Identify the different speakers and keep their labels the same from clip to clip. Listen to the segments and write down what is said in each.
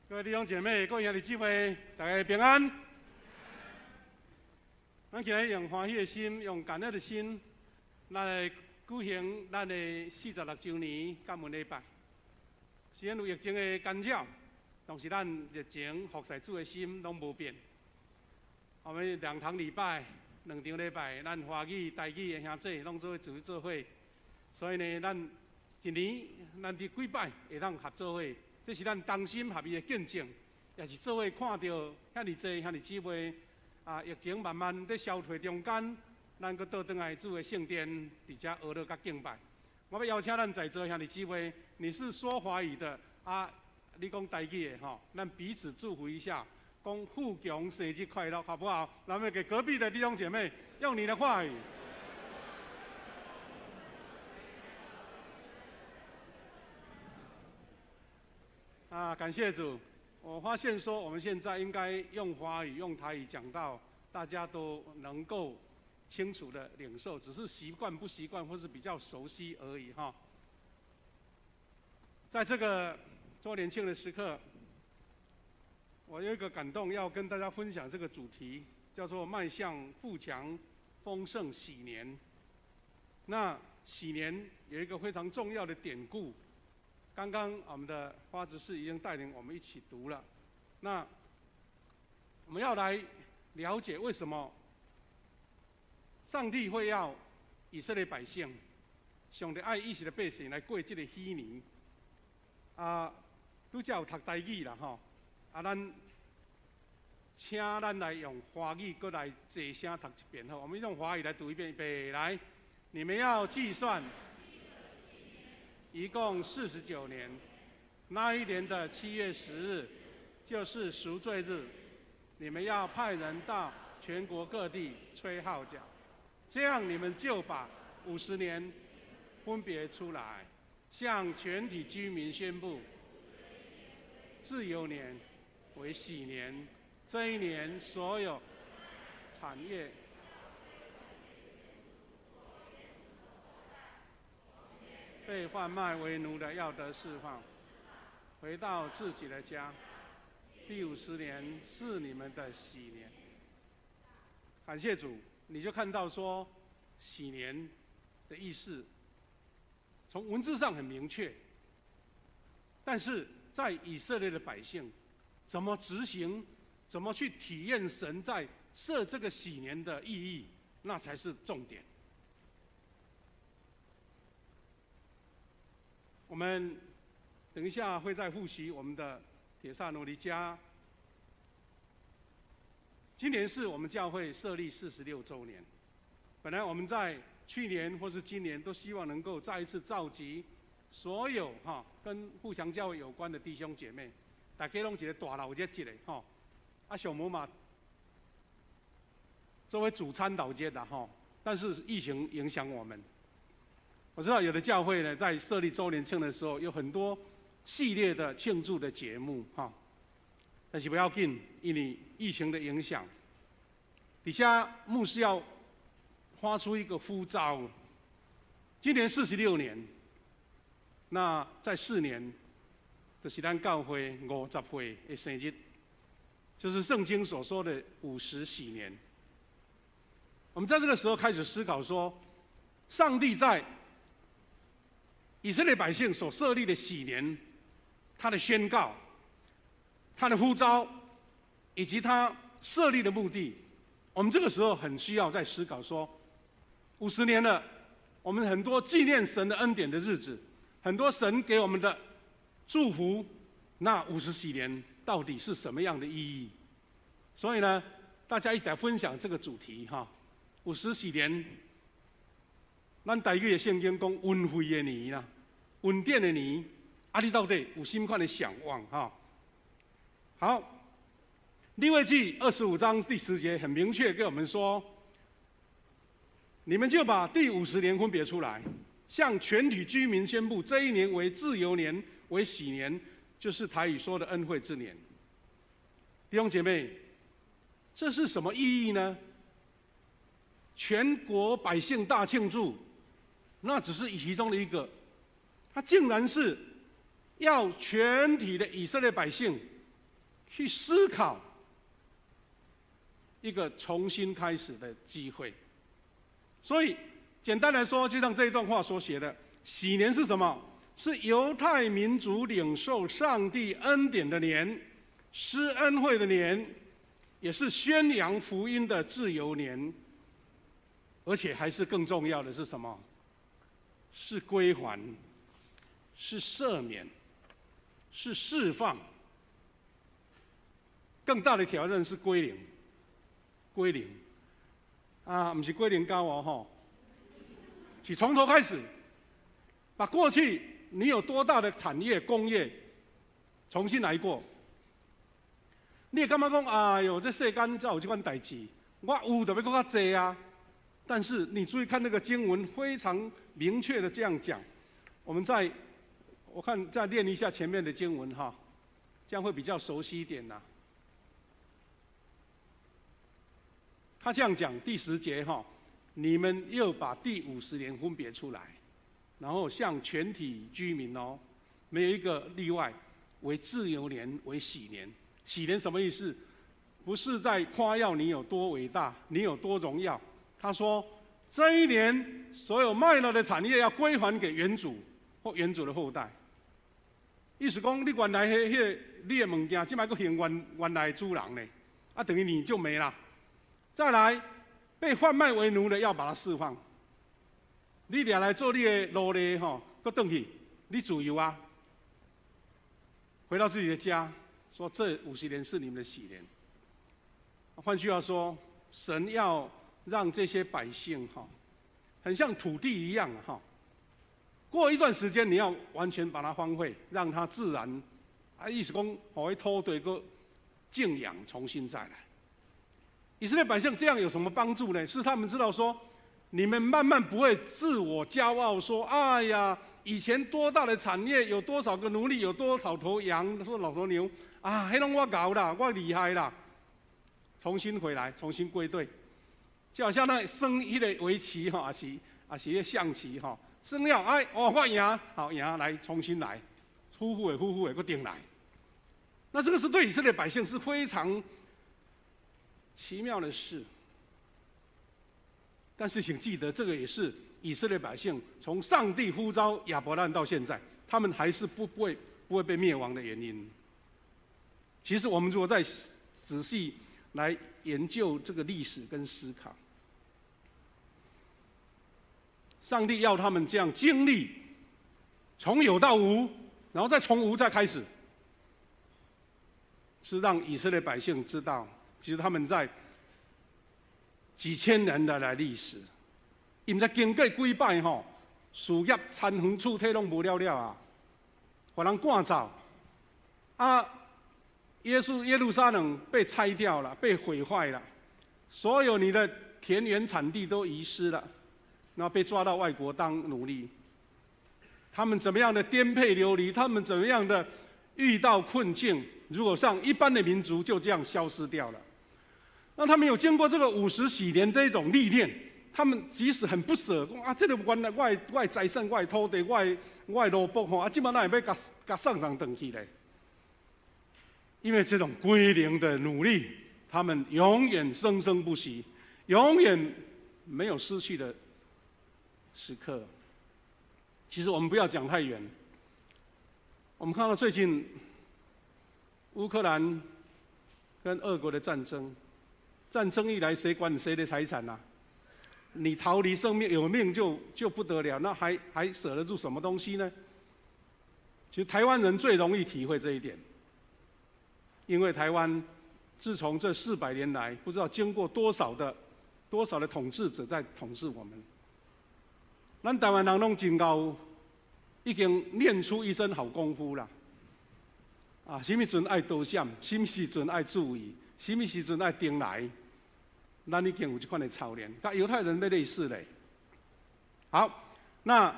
Speaker 1: 各位弟兄姐妹、各位兄弟姊妹，大家平安。咱今日用欢喜的心，用感恩的心，来举行咱的46周年感恩礼拜。虽然有疫情的干扰，但是咱热情服侍主的心拢无变。我们2堂礼拜、2场礼拜，咱华语、台语的兄弟拢做做伙，所以呢，咱一年咱伫几摆会当合作伙。这是咱同心合意的见证，也是做伙看到遐尼济遐尼姊妹疫情慢慢在消退中间，咱搁倒转来主的圣殿，伫遮学乐甲敬拜。我要邀请咱在座遐尼姊妹，你是说华语的你讲台语的吼，咱彼此祝福一下，讲富强生日快乐，好不好？咱们给隔壁的弟兄姐妹用你的话语。感谢主！我发现说，我们现在应该用华语、用台语讲到，大家都能够清楚的领受，只是习惯不习惯，或是比较熟悉而已哈。在这个周年庆的时刻，我有一个感动，要跟大家分享这个主题，叫做迈向富强、丰盛喜年。那喜年有一个非常重要的典故。刚刚我们的花执事已经带领我们一起读了，那我们要来了解为什么上帝会要以色列百姓，上帝爱以色列百姓来过这个喜年。拄则有读台语啦吼，请咱来用华语过来齐声读一遍吼，我们用华语来读一遍，预备来，你们要计算。一共49年，那一年的7月10日，就是赎罪日。你们要派人到全国各地吹号角，这样你们就把50年分别出来，向全体居民宣布：自由年为喜年。这一年，所有产业。被贩卖为奴的要得释放，回到自己的家。第50年是你们的喜年。感谢主，你就看到说喜年的意思，从文字上很明确，但是在以色列的百姓怎么执行，怎么去体验神在设这个喜年的意义，那才是重点。我们等一下会再复习我们的帖撒罗尼迦。今年是我们教会设立46周年。本来我们在去年或是今年都希望能够再一次召集所有跟富强教会有关的弟兄姐妹，大家拢一个大老节节的上无嘛作为主参导节的但是疫情影响我们。我知道有的教会呢，在设立周年庆的时候，有很多系列的庆祝的节目但是不要紧，因为疫情的影响，底下牧师要发出一个呼召。今年46年，那在4年，就是咱教会50岁的生日，就是圣经所说的50喜年。我们在这个时候开始思考说，上帝在以色列百姓所设立的喜年，他的宣告、他的呼召，以及他设立的目的，我们这个时候很需要在思考说，50年了，我们很多纪念神的恩典的日子，很多神给我们的祝福，那50喜年到底是什么样的意义？所以呢，大家一起来分享这个主题50喜年。咱台语的圣经讲恩惠的年啦，恩典的年，你到底有什么款的想望好，利未记25章第10节很明确跟我们说，你们就把第50年分别出来，向全体居民宣布，这一年为自由年，为喜年，就是台语说的恩惠之年。弟兄姐妹，这是什么意义呢？全国百姓大庆祝。那只是其中的一个，它竟然是要全体的以色列百姓去思考一个重新开始的机会。所以简单来说，就像这一段话所写的，喜年是什么？是犹太民族领受上帝恩典的年，施恩惠的年，也是宣扬福音的自由年。而且还是更重要的是什么？是归还，是赦免，是释放。更大的挑战是归零，归零。啊，不是归零高哦吼，是从头开始，把过去你有多大的产业工业重新来过。你也感觉讲，哎呦，这世间才有这款代志，我有就要更较多啊。但是你注意看那个经文，非常明确的这样讲。我看再念一下前面的经文哈，这样会比较熟悉一点呐。他这样讲，第10节哈，你们又把第50年分别出来，然后向全体居民哦，没有一个例外，为自由年，为喜年。喜年什么意思？不是在夸耀你有多伟大，你有多荣耀。他说，这一年所有卖了的产业要归还给原主或原主的后代。意思讲，你原来你的物件，现在还还原来的主人呢，啊，等于你就没了。再来，被贩卖为奴的要把它释放。你掠来做你的奴隶吼，搁回去，你自由啊。回到自己的家，说这50年是你们的喜年。换句话说，神要让这些百姓哈，很像土地一样哈。过一段时间，你要完全把它荒废，让它自然，意思讲，把土地个静养，重新再来。以色列百姓这样有什么帮助呢？是他们知道说，你们慢慢不会自我骄傲说，哎呀，以前多大的产业，有多少个奴隶，有多少头羊，说老头牛啊，迄拢我搞啦，我厉害啦，重新回来，重新归队。就好像那升一个围棋哈，也是一个象棋哈，升了哎哦我赢，好赢来重新来，呼呼的个顶来。那这个是对以色列百姓是非常奇妙的事。但是请记得，这个也是以色列百姓从上帝呼召亚伯兰到现在，他们还是不会被灭亡的原因。其实我们如果再仔细来研究这个历史跟思考，上帝要他们这样经历，从有到无，然后再从无再开始，是让以色列百姓知道，其实他们在几千年来历史，伊毋知经过几摆吼，事业田园厝体拢无了了啊，把人赶走，啊，耶路撒冷被拆掉了，被毁坏了，所有你的田园产地都遗失了。然后被抓到外国当奴隶，他们怎么样的颠沛流离？他们怎么样的遇到困境？如果像一般的民族就这样消失掉了，那他们有经过这个50喜年这种历练，他们即使很不舍，啊，这个原来我的财产、我的土地、我的萝卜吼，啊，今晚那也要甲上回去嘞。因为这种归零的努力，他们永远生生不息，永远没有失去的时刻。其实我们不要讲太远，我们看到最近乌克兰跟俄国的战争，战争一来，谁管谁的财产啊？你逃离生命有命就不得了，那还舍得住什么东西呢？其实台湾人最容易体会这一点，因为台湾自从这400年来，不知道经过多少的统治者在统治我们。咱台湾人拢真够，已经练出一身好功夫啦。啊，什么时阵爱多闪，什么时阵爱注意，什么时阵爱定来，咱已经有这款的操练，跟犹太人类似嘞。好，那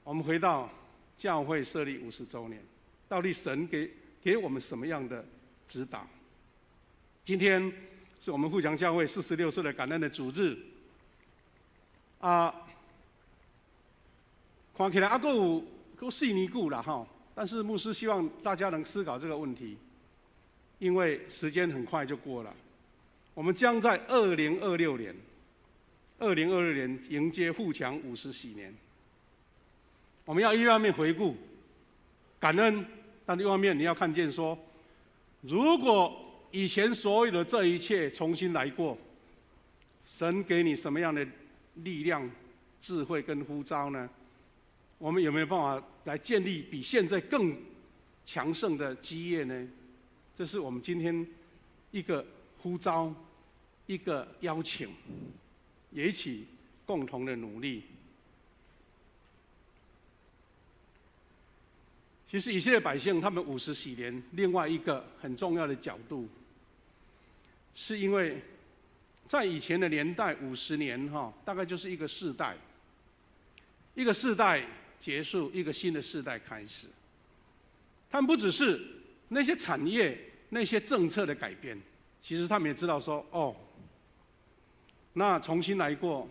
Speaker 1: 我们回到教会设立50周年，到底神给我们什么样的指导？今天是我们富强教会46岁的感恩的主日，啊。看起来还有4年久啦哈，但是牧师希望大家能思考这个问题。因为时间很快就过了，我们将在2026年迎接富强50禧年。我们要一方面回顾感恩，但另一方面你要看见说，如果以前所有的这一切重新来过，神给你什么样的力量、智慧跟呼召呢？我们有没有办法来建立比现在更强盛的基业呢？这是我们今天一个呼召，一个邀请，也一起共同的努力。其实以色列百姓他们50禧年，另外一个很重要的角度，是因为在以前的年代50年大概就是一个世代，一个世代结束，一个新的世代开始。他们不只是那些产业、那些政策的改变，其实他们也知道说，哦，那重新来过，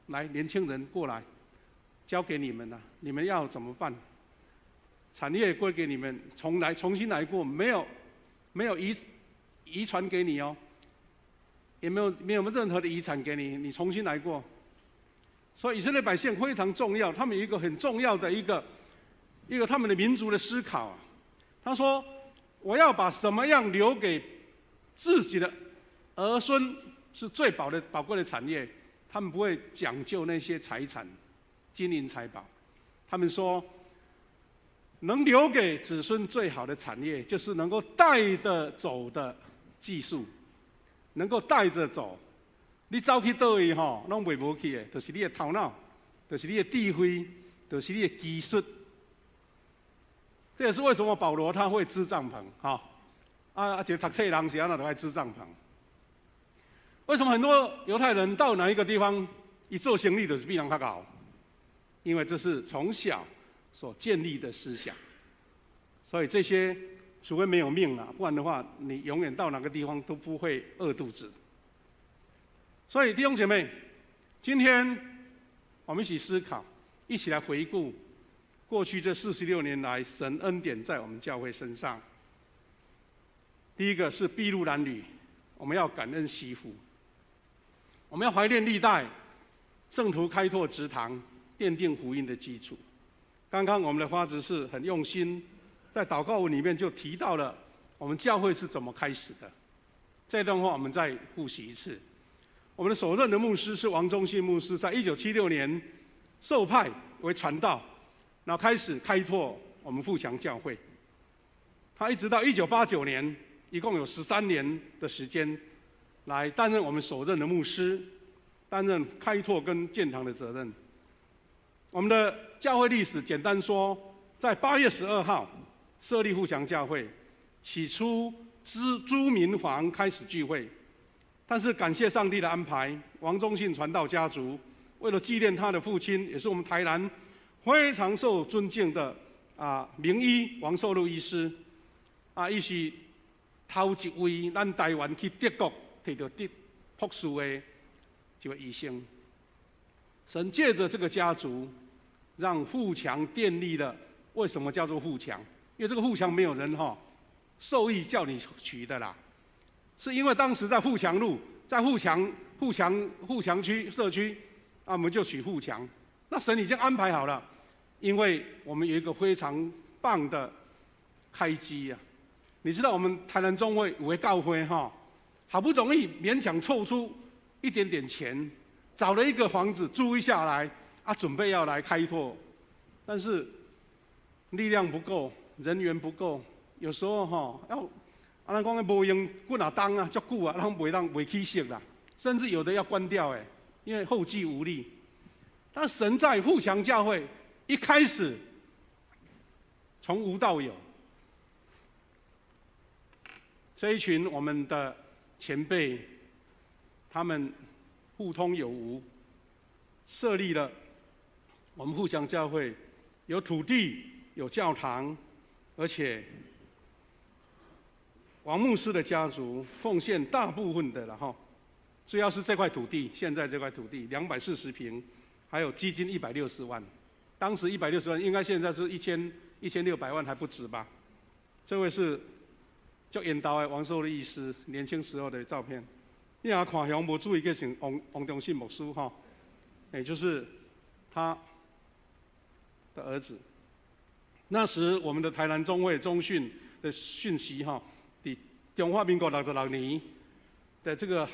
Speaker 1: 来年轻人过来，交给你们了，你们要怎么办？产业归给你们，重新来过，没有遗传给你哦，也没有任何的遗产给你，你重新来过。所以以色列百姓非常重要，他们有一个很重要的一个他们的民族的思考啊。他说：“我要把什么样留给自己的儿孙是最宝贵的产业，他们不会讲究那些财产、金银财宝。他们说，能留给子孙最好的产业，就是能够带得走的技术，能够带着走。你走去倒位拢袂无去的，就是你的头脑，就是你的智慧，就是你的技术。”这也是为什么保罗他会支帐篷而且读册的人是安怎都爱支帐篷。为什么很多犹太人到哪一个地方一做生意就是比人较好？因为这是从小所建立的思想。所以这些除非没有命了，不然的话，你永远到哪个地方都不会饿肚子。所以弟兄姐妹，今天我们一起思考，一起来回顾过去这46年来，神恩典在我们教会身上。第一个是筚路蓝缕，我们要感恩惜福，我们要怀念历代圣徒开拓职堂，奠定福音的基础。刚刚我们的花执事很用心，在祷告文里面就提到了我们教会是怎么开始的。这段话我们再复习一次。我们的首任的牧师是王忠信牧师，在1976年受派为传道，然后开始开拓我们富强教会。他一直到1989年，一共有13年的时间，来担任我们首任的牧师，担任开拓跟建堂的责任。我们的教会历史简单说，在8月12号设立富强教会，起初朱明煌开始聚会，但是感谢上帝的安排，王忠信传道家族为了纪念他的父亲，也是我们台南非常受尊敬的名医王寿禄医师，伊是头一位咱台湾去德国摕到博士的一位医生。神借着这个家族，让富强建立了。为什么叫做富强？因为这个富强没有人授意叫你取的啦，是因为当时在富强路，在富强区社区，我们就取富强。那神已经安排好了，因为我们有一个非常棒的开基啊。你知道我们台南中会有个教会好不容易勉强凑出一点点钱，找了一个房子租一下来准备要来开拓，但是力量不够，人员不够，有时候要咱讲的无用几啊当啊，足久啊，咱袂起色啦，甚至有的要关掉因为后继无力。但神在富强教会一开始从无到有，这一群我们的前辈，他们互通有无，设立了我们富强教会，有土地，有教堂，而且王牧师的家族奉献大部分的了主要是这块土地，现在这块土地240坪，还有基金160万，当时160万，应该现在是1600万还不止吧？这位是足缘投的王寿立医师年轻时候的照片。你若看熊无注意，叫成王忠信牧师哈，也就是他的儿子。那时我们的台南中会中训的讯息哈，在中华民国66年的这个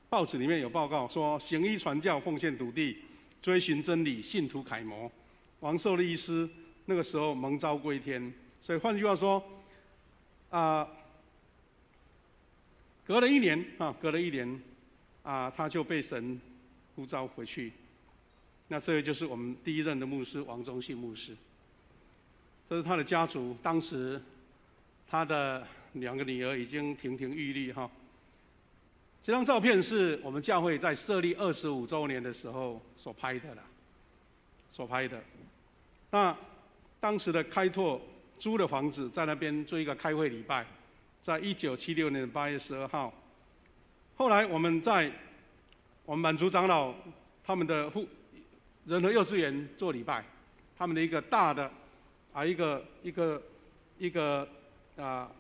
Speaker 1: 报纸里面有报告说，行医传教，奉献土地，追寻真理，信徒楷模。王寿立医师那个时候蒙召归天，所以换句话说，隔了一年他就被神呼召回去。那这个就是我们第一任的牧师王忠信牧师。这是他的家族，当时他的2个女儿已经亭亭玉立哈。这张照片是我们教会在设立25周年的时候所拍的。那当时的开拓租的房子在那边做一个开会礼拜，在1976年8月12号。后来我们在我们满族长老他们的仁和幼稚园做礼拜，他们的一个大的一个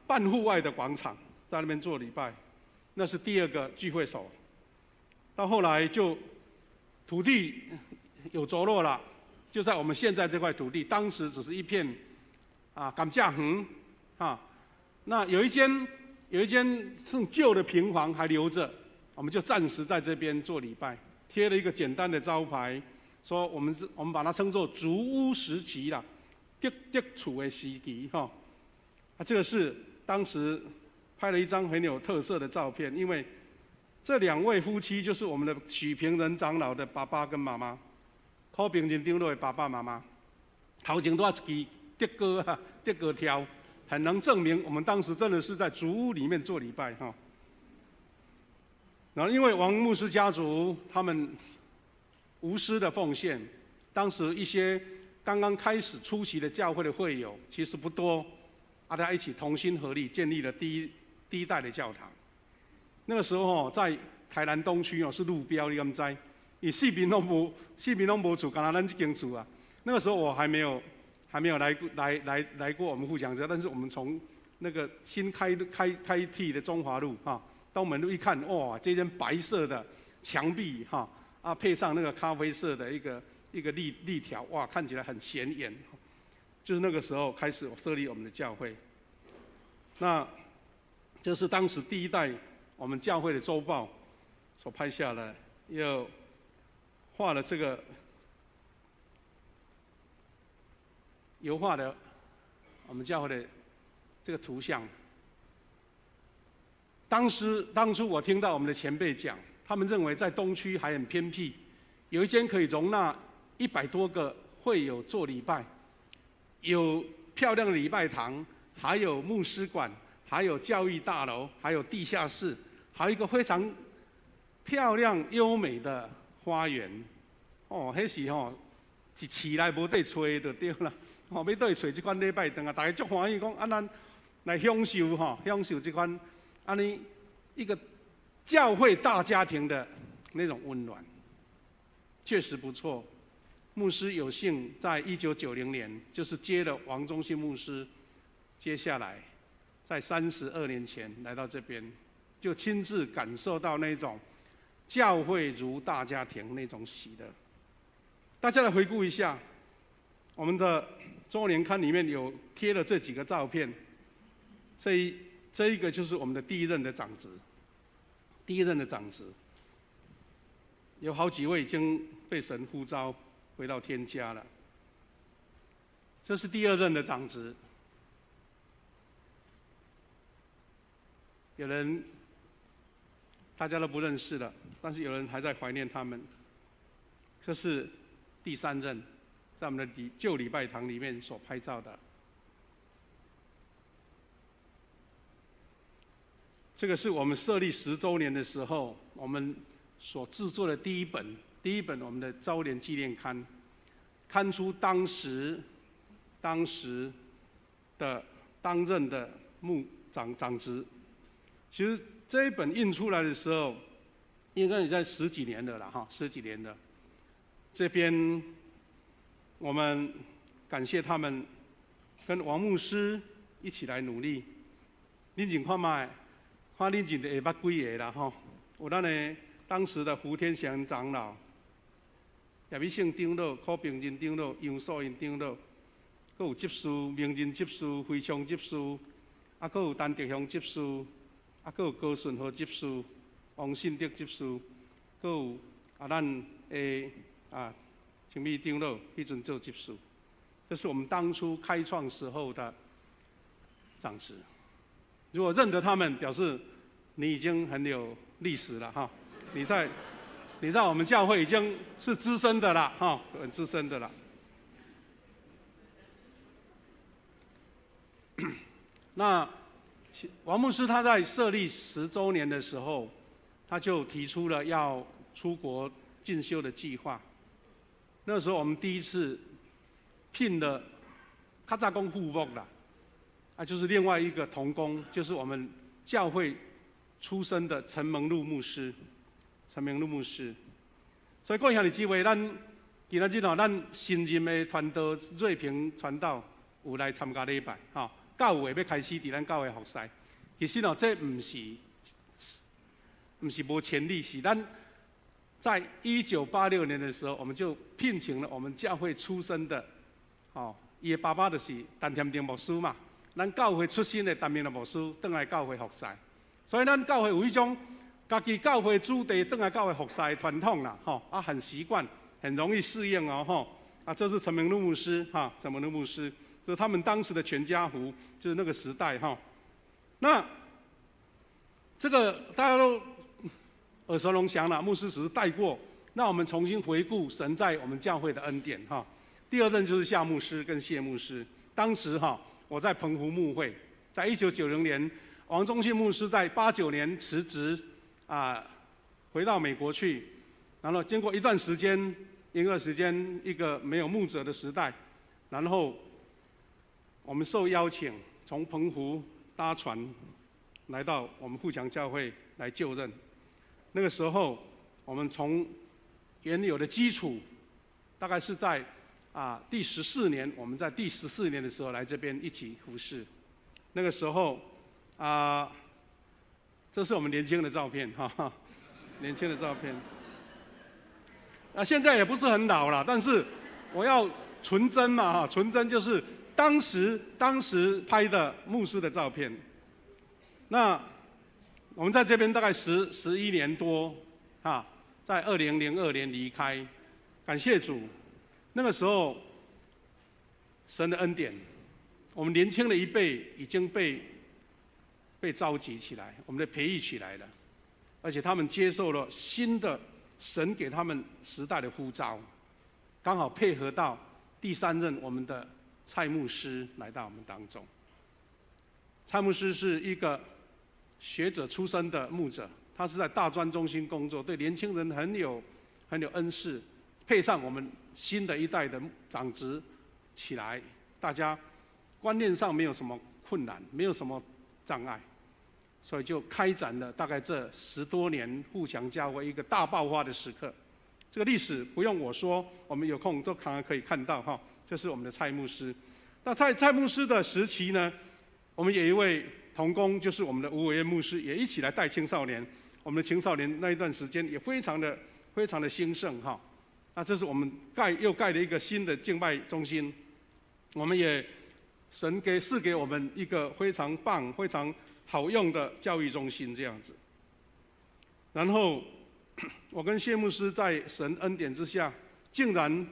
Speaker 1: 半户外的广场，在那边做礼拜，那是第2个聚会所。到后来就土地有着落了，就在我们现在这块土地，当时只是一片甘蔗园那有一间是旧的平房还留着，我们就暂时在这边做礼拜，贴了一个简单的招牌，说我们把它称作竹屋时期啦。竹厝的时期哈，这个是当时拍了一张很有特色的照片，因为这2位夫妻就是我们的许平仁长老的爸爸跟妈妈，考评认长老的爸爸妈妈，头前都一支竹歌条，很能证明我们当时真的是在竹屋里面做礼拜哈。然后因为王牧师家族他们无私的奉献，当时一些刚刚开始初期的教会的会友其实不多，大家一起同心合力建立了第一代的教堂。那个时候在台南东区是路标，你敢知？伊4边拢无厝，干那咱这间厝啊。那个时候我还没有来过我们富强家，但是我们从那个新开辟的中华路到门路一看，哇，这间白色的墙壁配上那个咖啡色的一个立条，哇，看起来很显眼。就是那个时候开始设立我们的教会。那这是当时第一代我们教会的周报所拍下来，又画了这个油画的我们教会的这个图像。当初我听到我们的前辈讲，他们认为在东区还很偏僻，有一间可以容纳100多个会友做礼拜，有漂亮的礼拜堂，还有牧师馆，还有教育大楼，还有地下室，还有一个非常漂亮优美的花园。那时一市内无地找就对了。要倒去找这款礼拜堂大家足欢喜讲咱来享受这款安尼一个教会大家庭的那种温暖，确实不错。牧师有幸在1990年，就是接了王忠信牧师，接下来在32年前来到这边，就亲自感受到那种教会如大家庭那种喜乐。大家来回顾一下，我们的周年刊里面有贴了这几个照片，这一个就是我们的第一任的长子，有好几位已经被神呼召回到天家了。这是第2任的长子，有人大家都不认识了，但是有人还在怀念他们。这是第3任，在我们的旧礼拜堂里面所拍照的。这个是我们设立10周年的时候，我们所制作的第一本我们的周年纪念刊，刊出当时的当任的长子。其实这一本印出来的时候，应该也在10几年了啦，10几年了。这边我们感谢他们跟王牧师一起来努力，恁前看卖，看恁前的下捌几个啦吼，有咱的当时的胡天祥长老、叶美胜长老、柯平仁长老、杨素云长老，阁有执事、明仁执事、辉昌执事，啊，阁有陈德雄执事，啊，阁有高顺和执事、王信德执事，阁有咱的陈美长老迄阵做执事。这是我们当初开创时候的长子。如果认得他们，表示你已经很有历史了哈。你在我们教会已经是资深的了哈，很资深的了。那王牧师他在设立10周年的时候，他就提出了要出国进修的计划。那时候我们第一次聘了较早讲副牧啦，就是另外一个同工，就是我们教会出身的陈蒙禄牧师。所以过下的机会，咱今仔日吼，咱新任的传道瑞平传道有来参加礼拜，吼9月要开始伫咱教会服侍。其实吼，这唔是无潜力，是咱在1986年的时候，我们就聘请了我们教会出身的。伊的爸爸就是陈添丁牧师嘛，咱教会出身的陈添丁牧师，转来教会服侍，所以咱教会有一种家己教会主地转来教会服侍的传统啦，很习惯，很容易适应哦，这是陈明禄牧师陈明禄牧师，这是他们当时的全家福，就是那个时代那这个大家都耳熟能详了，牧师只是带过，那我们重新回顾神在我们教会的恩典第二任就是夏牧师跟谢牧师。当时我在澎湖牧会，在1990年，王忠信牧师在89年辞职回到美国去，然后经过一段时间一个没有牧者的时代，然后我们受邀请从澎湖搭船来到我们富强教会来就任。那个时候我们从原有的基础，大概是在第14年，我们在第14年的时候来这边一起服侍。那个时候这是我们年轻的照片年轻的照片。现在也不是很老了，但是我要纯真嘛纯真就是当时拍的牧师的照片。那我们在这边大概11年多在2002年离开，感谢主。那个时候，神的恩典，我们年轻的一辈已经被召集起来，我们的培育起来了，而且他们接受了新的神给他们时代的呼召，刚好配合到第3任我们的蔡牧师来到我们当中。蔡牧师是一个学者出身的牧者，他是在大专中心工作，对年轻人很有恩赐，配上我们新的一代的长子起来，大家观念上没有什么困难，没有什么障碍，所以就开展了大概这10多年富强教会一个大爆发的时刻。这个历史不用我说，我们有空都常常可以看到这是我们的蔡牧师。那蔡牧师的时期呢，我们有一位同工，就是我们的吴伟燕牧师，也一起来带青少年。我们的青少年那一段时间也非常的兴盛那这是我们又盖了一个新的敬拜中心，我们也神赐给我们一个非常棒、非常好用的教育中心这样子。然后我跟谢牧师在神恩典之下，竟然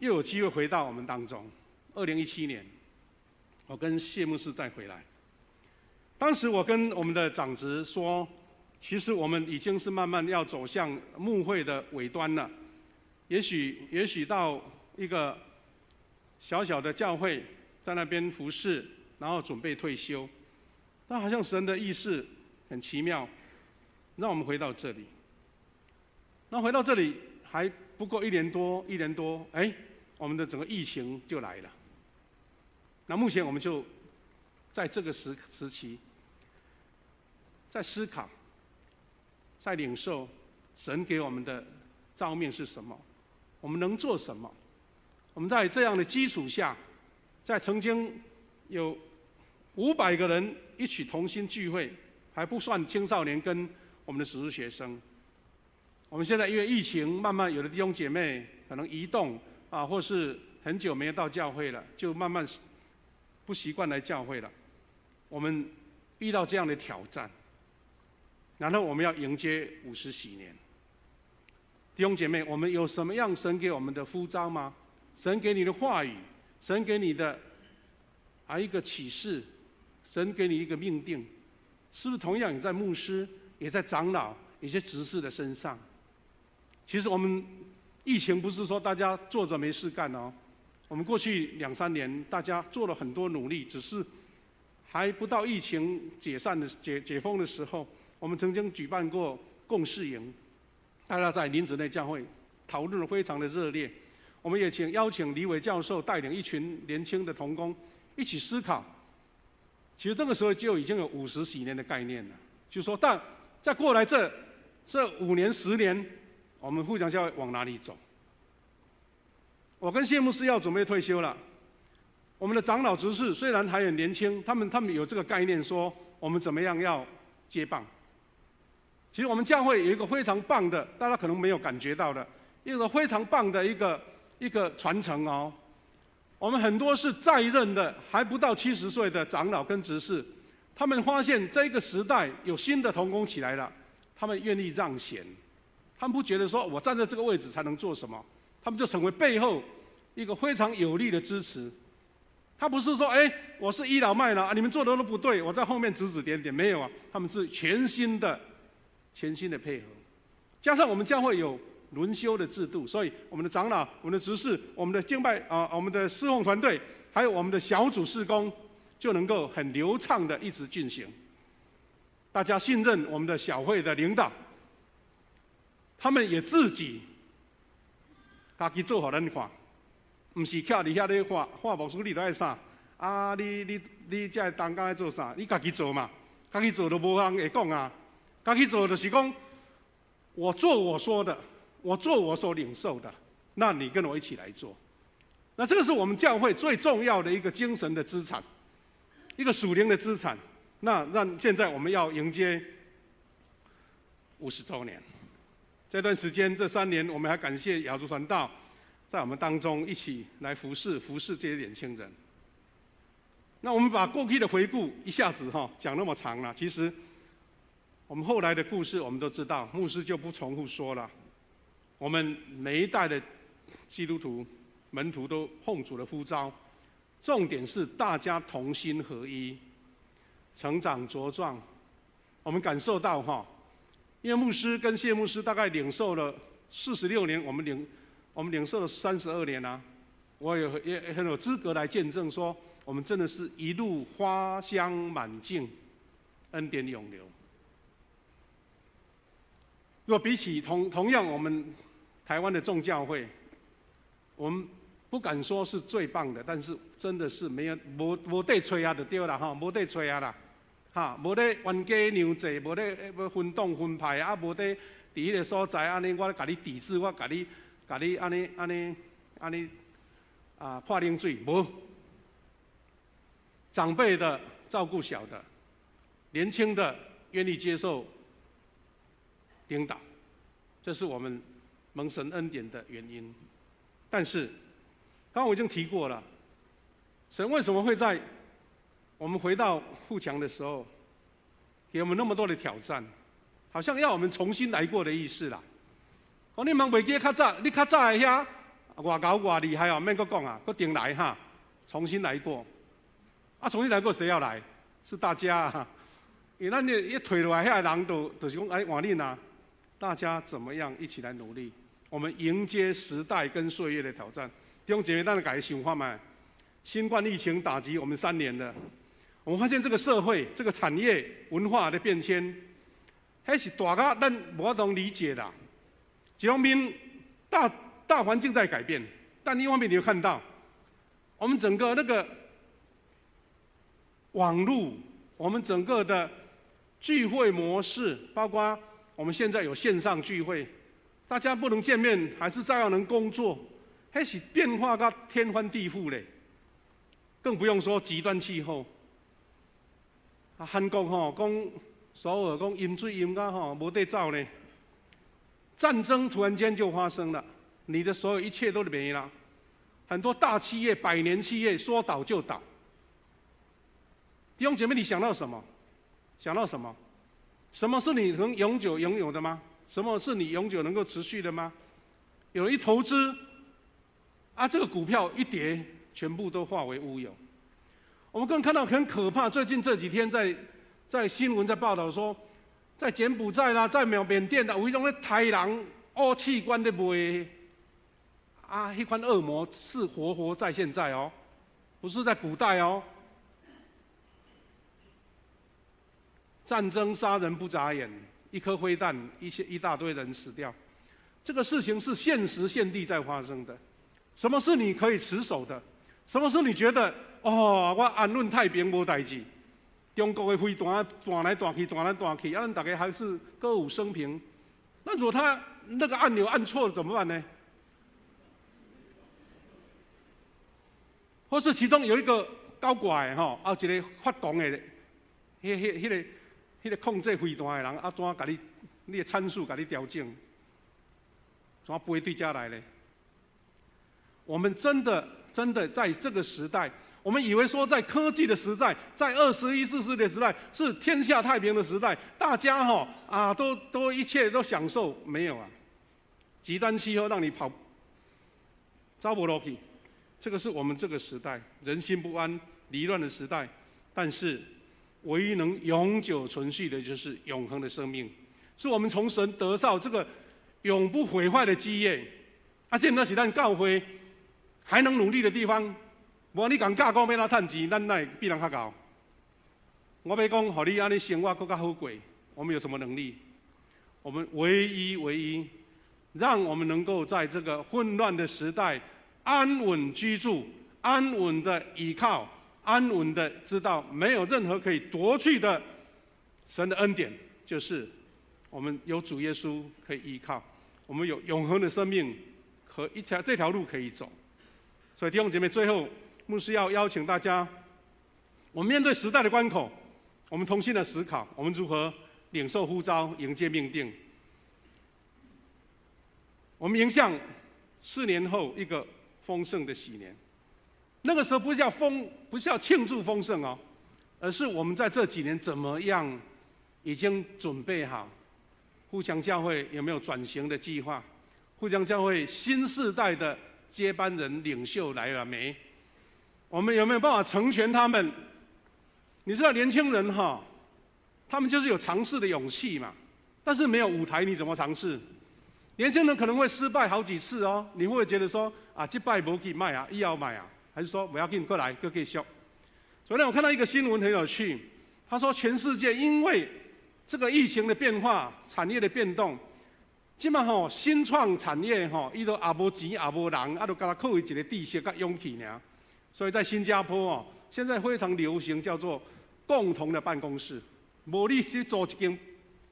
Speaker 1: 又有机会回到我们当中。2017年，我跟谢牧师再回来。当时我跟我们的长子说，其实我们已经是慢慢要走向牧会的尾端了。也许到一个小小的教会，在那边服侍，然后准备退休。那好像神的意思很奇妙，让我们回到这里。那回到这里还不过1年多，我们的整个疫情就来了。那目前我们就在这个时期，在思考，在领受神给我们的召命是什么。我们能做什么？我们在这样的基础下，在曾经有500个人一起同心聚会，还不算青少年跟我们的实习学生。我们现在因为疫情，慢慢有的弟兄姐妹可能移动啊，或是很久没有到教会了，就慢慢不习惯来教会了。我们遇到这样的挑战，然后我们要迎接50禧年。弟兄姐妹，我们有什么样神给我们的呼召吗？神给你的话语，神给你的一个启示，神给你一个命定，是不是同样也在牧师、也在长老、有些执事的身上？其实我们疫情不是说大家坐着没事干哦，我们过去2、3年大家做了很多努力，只是还不到疫情解封的时候，我们曾经举办过共事营，大家在林子内教会讨论得非常的热烈。我们也邀请李伟教授带领一群年轻的同工一起思考。其实那个时候就已经有50禧年的概念了，就是说，但再过来这5年、10年，我们互相教会往哪里走？我跟谢牧师要准备退休了，我们的长老执事虽然还很年轻，他们有这个概念说，我们怎么样要接棒。其实我们教会有一个非常棒的，大家可能没有感觉到的，一个非常棒的一个传承哦。我们很多是在任的，还不到70岁的长老跟执事，他们发现这个时代有新的同工起来了，他们愿意让贤，他们不觉得说我站在这个位置才能做什么，他们就成为背后一个非常有力的支持。他不是说，我是倚老卖老，你们做的都不对，我在后面指指点点，没有啊，他们是全新的配合，加上我们教会有轮休的制度，所以我们的长老、我们的执事、我们的敬拜我们的侍奉团队，还有我们的小组事工，就能够很流畅的一直进行。大家信任我们的小会的领导，他们也自己家己做好咱看，不是徛伫遐咧画牧师你都爱啥啊？你这当家爱做啥？你家己做嘛，家己做都无人会讲啊。家己做就是讲，我做我说的。我做我所领受的，那你跟我一起来做。那这个是我们教会最重要的一个精神的资产，一个属灵的资产。那现在我们要迎接50周年，这段时间这3年，我们还感谢亚洲传道在我们当中一起来服侍这些年轻人。那我们把过去的回顾一下子讲那么长了，其实我们后来的故事我们都知道，牧师就不重复说了。我们每一代的基督徒门徒都奉主的呼召，重点是大家同心合一，成长茁壮。我们感受到因为牧师跟谢牧师大概领受了46年，我们领受了32年啊，我也很有资格来见证说，我们真的是一路花香满径，恩典永流。如果比起同样我们台湾的众教会，我们不敢说是最棒的，但是真的是没得吹啊就对啦没得吹啊啦没得冤家娘济，没得要分党分派啊，没得伫迄个所在安尼，我甲你抵制，我甲你安尼泼冷水，无。长辈的照顾小的，年轻的愿意接受领导，这是我们蒙神恩典的原因。但是刚刚我已经提过了，神为什么会在我们回到富强的时候给我们那么多的挑战，好像要我们重新来过的意思啦。你茫袂记较早，你较早的遐外高外厉害免阁讲啊，阁定来重新来过。重新来过谁要来？是大家啊。因为咱一退落来遐人就是讲换恁啊，大家怎么样一起来努力？我们迎接时代跟岁月的挑战。弟兄姐妹，咱来改想法嘛。新冠疫情打击我们3年了，我们发现这个社会、这个产业、文化的变迁，还是大到咱无法度理解的。一方面，大环境在改变，但另一方面你会看到，我们整个那个网络，我们整个的聚会模式，包括我们现在有线上聚会。大家不能见面，还是照样能工作，那是变化到天翻地覆嘞。更不用说极端气候。韩国讲首尔讲淹水淹到没得走呢，战争突然间就发生了，你的所有一切都没了。很多大企业、百年企业说倒就倒。弟兄姐妹，你想到什么？想到什么？什么是你能永久拥有的吗？什么是你永久能够持续的吗？有人一投资，这个股票一跌，全部都化为乌有。我们更看到很可怕，最近这几天在新闻在报道说，在柬埔寨啦，在缅甸啦，有一种咧豺狼恶器官的卖，那款恶魔是活在现在哦，不是在古代哦。战争杀人不眨眼，一颗灰弹，一大堆人死掉，这个事情是现时现地在发生的。什么是你可以持守的？什么是你觉得我安稳太平无代志？中国的飞弹弹来弹去，弹来弹去，咱大家还是歌舞升平。那如果他那个按钮按错了怎么办呢？或是其中有一个搞怪一个发光的，迄个控制飞弹的人，怎甲你的参数甲你调整，怎飞对家来呢？我们真的在这个时代，我们以为说在科技的时代，在21世纪的时代是天下太平的时代，大家都一切都享受，没有啊！极端气候让你跑，走不落去。这个是我们这个时代人心不安、离乱的时代，但是唯一能永久存续的就是永恒的生命，是我们从神得到这个永不毁坏的基业。这那是咱教会还能努力的地方。无你讲教讲要哪赚钱，咱哪会比人较高？我要讲，互你安尼生活更加好过，我们有什么能力？我们唯一，让我们能够在这个混乱的时代安稳居住，安稳的依靠，安稳的知道没有任何可以夺去的神的恩典，就是我们有主耶稣可以依靠，我们有永恒的生命和这条路可以走。所以弟兄姐妹，最后牧师要邀请大家，我们面对时代的关口，我们重新的思考，我们如何领受呼召，迎接命定。我们迎向4年后一个丰盛的喜年，那个时候不是要庆祝丰盛哦，而是我们在这几年怎么样已经准备好。互相教会有没有转型的计划？互相教会新世代的接班人领袖来了没？我们有没有办法成全他们？你知道年轻人他们就是有尝试的勇气嘛，但是没有舞台，你怎么尝试？年轻人可能会失败好几次哦，你会觉得说这摆没去卖以后卖还是说不要紧，过来继续。昨天我看到一个新闻很有趣，他说全世界因为这个疫情的变化、产业的变动，今嘛新创产业伊都也无钱也无人，就甲靠一个知识甲勇气尔。所以在新加坡现在非常流行叫做共同的办公室，无你去租一间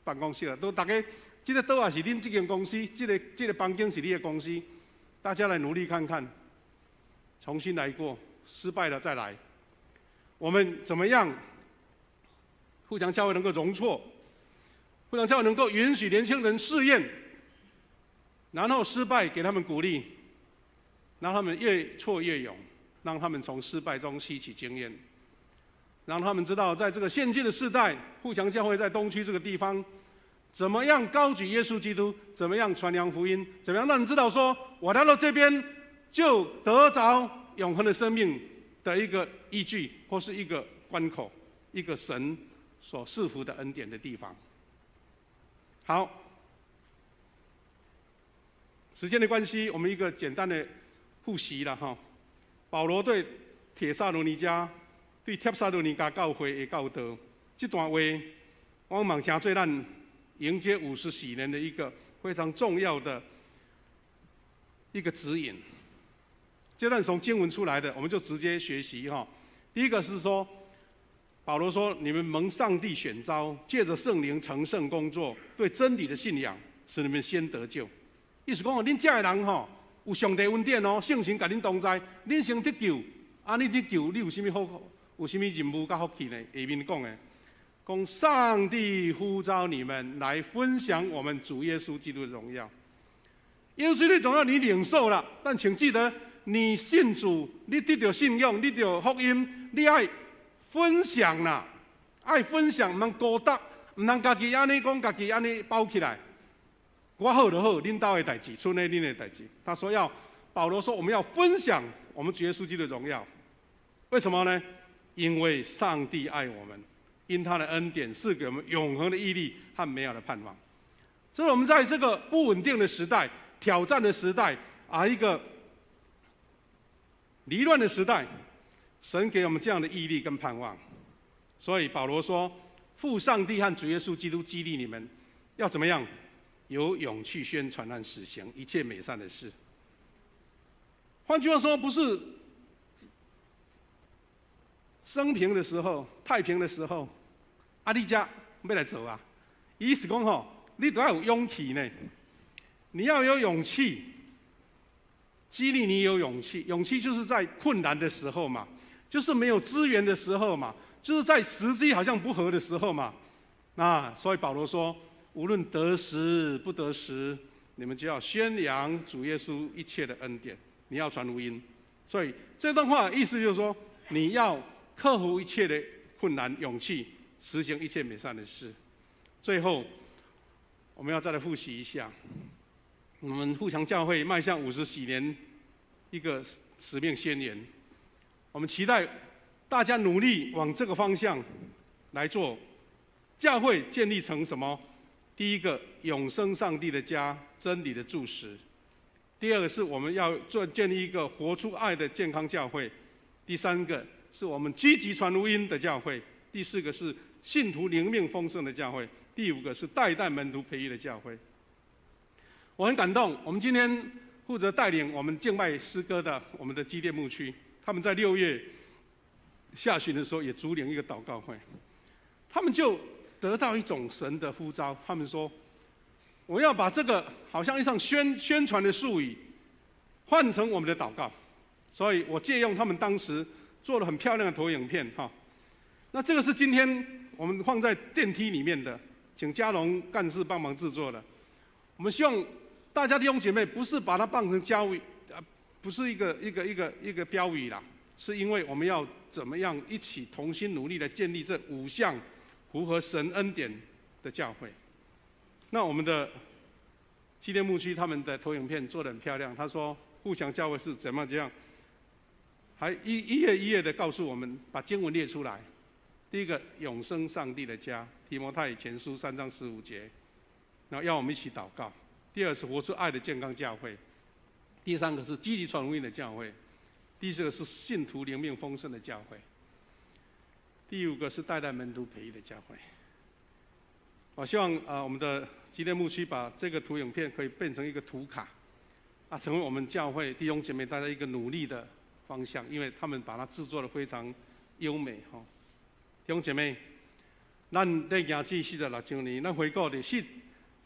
Speaker 1: 办公室了，都大家。这个岛也是恁这间公司，这个房间是你的公司，大家来努力看看，重新来过，失败了再来。我们怎么样？互相教会能够容错，互相教会能够允许年轻人试验，然后失败给他们鼓励，让他们越挫越勇，让他们从失败中吸取经验，让他们知道在这个现今的世代，互相教会在东区这个地方。怎么样高举耶稣基督？怎么样传扬福音？怎么样让人知道说，我来到这边就得着永恒的生命的一个依据，或是一个关口，一个神所赐福的恩典的地方。好，时间的关系，我们一个简单的复习了保罗对帖撒罗尼迦、对帖撒罗尼迦教会的教导，这段话我梦想做咱迎接50喜年的一个非常重要的一个指引。这段从经文出来的，我们就直接学习第一个是说，保罗说：“你们蒙上帝选召，借着圣灵成圣工作，对真理的信仰，使你们先得救。”意思讲恁这的人有上帝恩典圣神甲恁同在，恁先得救。你得救，你有什么好？有什么任务甲福气呢？下面讲的，供上帝呼召你们来分享我们主耶稣基督的荣耀。耶稣基督的荣耀你领受了，但请记得，你信主，你得到信仰，你得到福音，你爱分享啦，爱分享，唔通孤单，唔通家己安尼讲，家己安尼包起来。我好就好，恁兜的代志，村内恁的代志。他说保罗说我们要分享我们主耶稣基督的荣耀。为什么呢？因为上帝爱我们。因他的恩典赐给我们永恒的毅力和美好的盼望，所以我们在这个不稳定的时代、挑战的时代一个离乱的时代，神给我们这样的毅力跟盼望。所以保罗说：“父上帝和主耶稣基督激励你们，要怎么样？有勇气宣传和实行一切美善的事。”换句话说，不是生平的时候、太平的时候，你才要来做啊。意思讲你都要有勇气呢。你要有勇气，激励你有勇气。勇气就是在困难的时候嘛，就是没有资源的时候嘛，就是在时机好像不合的时候嘛。所以保罗说，无论得时不得时，你们就要宣扬主耶稣一切的恩典。你要传福音。所以这段话的意思就是说，你要克服一切的困难，勇气实行一切美善的事。最后，我们要再来复习一下，我们富强教会迈向50几年一个使命宣言。我们期待大家努力往这个方向来做，教会建立成什么？第一个，永生上帝的家，真理的柱石；第二个是我们要建立一个活出爱的健康教会；第三个是我们积极传福音的教会；第四个是信徒灵命丰盛的教会；第五个是代代门徒培育的教会。我很感动，我们今天负责带领我们敬拜诗歌的我们的基甸牧区，他们在6月下旬的时候也主领一个祷告会，他们就得到一种神的呼召，他们说：“我要把这个好像一场宣传的术语，换成我们的祷告。”所以我借用他们当时做了很漂亮的投影片那这个是今天我们放在电梯里面的，请嘉龙干事帮忙制作的。我们希望大家弟兄姐妹不是把它当成教育，不是一个标语啦，是因为我们要怎么样一起同心努力来建立这5项符合神恩典的教会。那我们的基甸牧区他们的投影片做得很漂亮，他说富强教会是怎么样，还一页一页的告诉我们，把经文列出来。第一个，永生上帝的家，提摩太前书3章15节，然后要我们一起祷告。第二是活出爱的健康教会，第三个是积极传福音的教会，第四个是信徒灵命丰盛的教会，第五个是代代门徒培育的教会。我希望我们的基甸牧区把这个投影片可以变成一个图卡，成为我们教会弟兄姐妹大家一个努力的方向，因为他们把它制作得非常优美弟兄姐妹，咱在行至46周年，咱回顾的是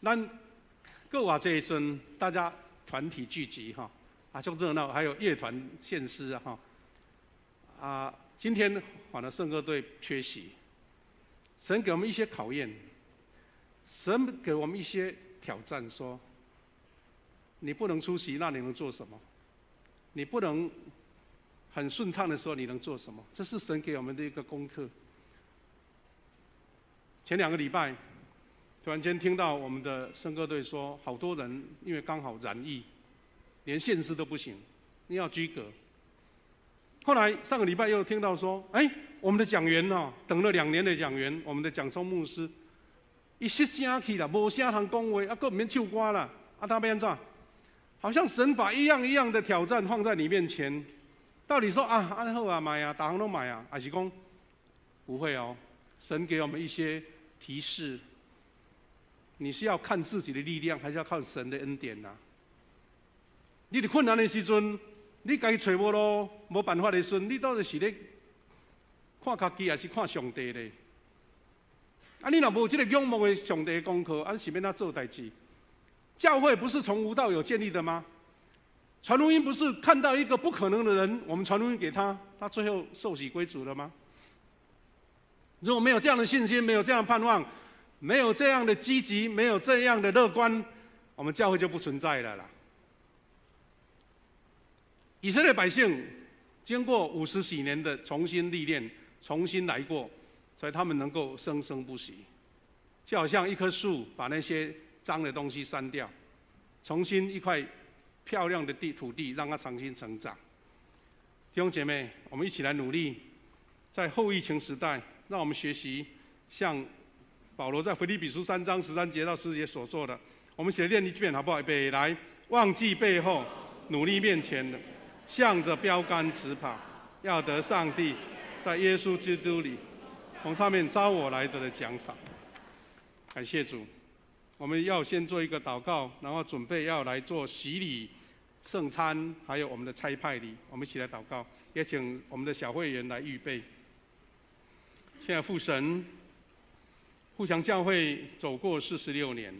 Speaker 1: 咱各偌这一阵，大家团体聚集足热闹，还有乐团献诗今天反而圣歌队缺席，神给我们一些考验，神给我们一些挑战，说你不能出席，那你能做什么？你不能很顺畅的时候，你能做什么？这是神给我们的一个功课。前2个礼拜，突然间听到我们的圣歌队说，好多人因为刚好染疫，连献诗都不行，你要居隔。后来上个礼拜又听到说，我们的讲员等了2年的讲员，我们的蒋聪牧师，他失声去了，无声通讲话，还不免唱歌了，他要安怎？好像神把一样一样的挑战放在你面前，到底说安好买大家都买还是讲不会神给我们一些提示，你是要看自己的力量，还是要靠神的恩典你在困难的时阵，你家己找无路、无办法的时阵，你到底是咧看家己，还是看上帝咧？你若无这个仰慕的上帝的功课，是要怎做代志？教会不是从无到有建立的吗？传福音不是看到一个不可能的人，我们传福音给他，他最后受洗归主了吗？如果没有这样的信心，没有这样的盼望，没有这样的积极，没有这样的乐观，我们教会就不存在了啦。以色列百姓经过50几年的重新历练，重新来过，所以他们能够生生不息。就好像一棵树把那些脏的东西删掉，重新一块漂亮的土地，让它重新成长。弟兄姐妹，我们一起来努力，在后疫情时代，让我们学习像保罗在腓立比书3章13节到14节所做的。我们一起来练一遍好不好？预备来，忘记背后，努力面前的，向着标杆直跑，要得上帝在耶稣基督里从上面招我来的奖赏。感谢主，我们要先做一个祷告，然后准备要来做洗礼、圣餐，还有我们的差派礼。我们一起来祷告，也请我们的小会员来预备。现在父神，互相教会走过46年，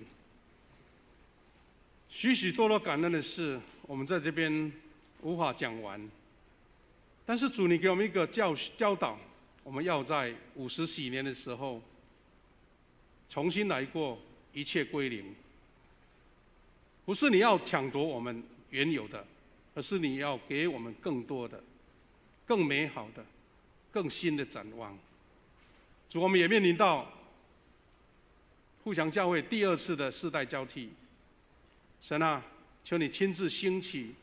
Speaker 1: 许许多多感恩的事，我们在这边无法讲完。但是主，你给我们一个教导，我们要在50几年的时候重新来过，一切归零。不是你要抢夺我们原有的，而是你要给我们更多的、更美好的、更新的展望。主，我们也面临到互相教会第2次的世代交替。神啊，求你亲自兴起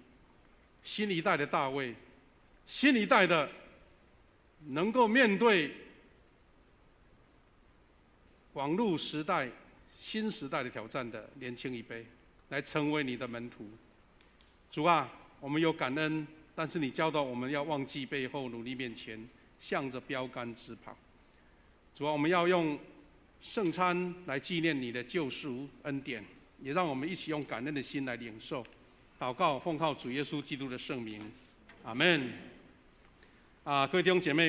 Speaker 1: 新一代的大卫，新一代的能够面对网络时代、新时代的挑战的年轻一辈，来成为你的门徒。主啊，我们有感恩，但是你教导我们要忘记背后，努力面前，向着标杆直跑。主啊，我们要用圣餐来纪念你的救赎恩典，也让我们一起用感恩的心来领受。祷告，奉靠主耶稣基督的圣名，阿们。各位弟兄姐妹。